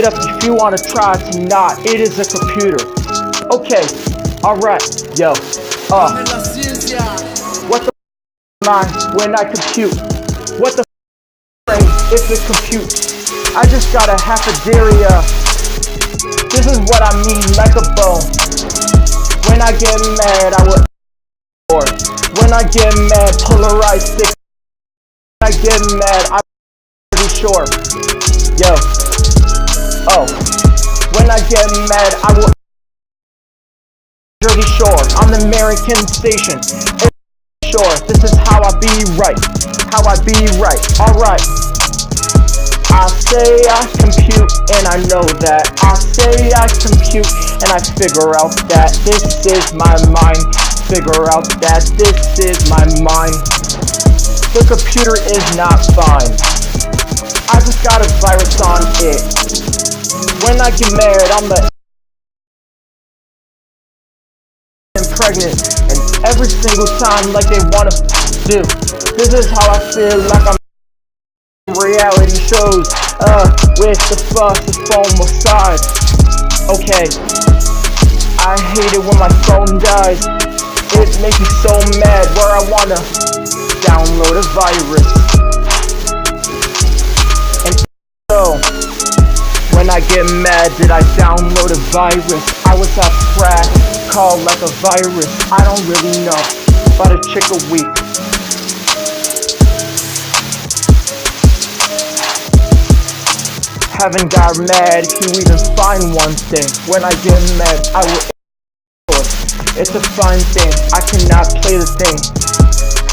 it up if you wanna try to not. It is a computer. Okay, alright, yo. What the am I when I compute? What the brain if it computes? I just got a half a Daria. This is what I mean, like a bone. When I get mad, I will. When I get mad, polarize stick. When I get mad, I'm pretty sure. Yo. Oh. When I get mad, I will. Jersey Shore, I'm the American station. Sure, this is how I be right. How I be right. Alright. I say I compute and I know that. I say I compute and I figure out that this is my mind. Figure out that this is my mind. The computer is not fine. I just got a virus on it. When I get mad, I'm the pregnant, and every single time like they wanna do. This is how I feel like I'm reality shows with the fuss the phone side. Okay, I hate it when my phone dies. It makes me so mad where I wanna download a virus. And so when I get mad, did I download a virus? I was out crack, called like a virus. I don't really know, about a chick a week. Haven't got mad if you even find one thing. When I get mad, I will. It's a fine thing, I cannot play the thing.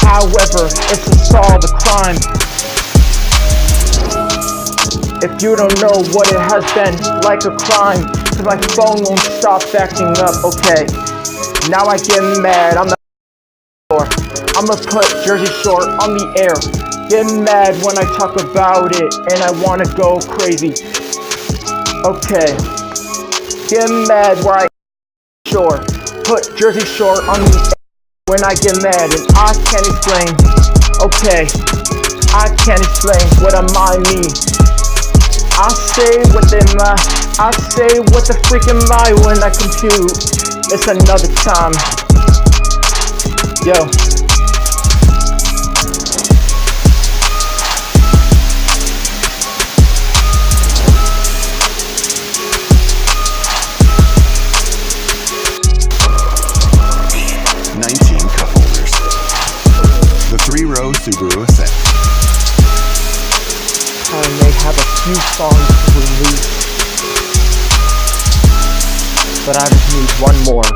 However, it's to solve the crime. If you don't know what it has been like a crime, cause my phone won't stop backing up. Okay, now I get mad, I'm I'ma put Jersey Shore on the air. Get mad when I talk about it and I wanna go crazy. Okay, get mad where I sure. Put Jersey Shore on the air when I get mad and I can't explain. Okay, I can't explain what I mean. I say what the freak am I when I compute. It's another time. Yo. Subaru Ascent. I may have a few songs to release, but I just need one more.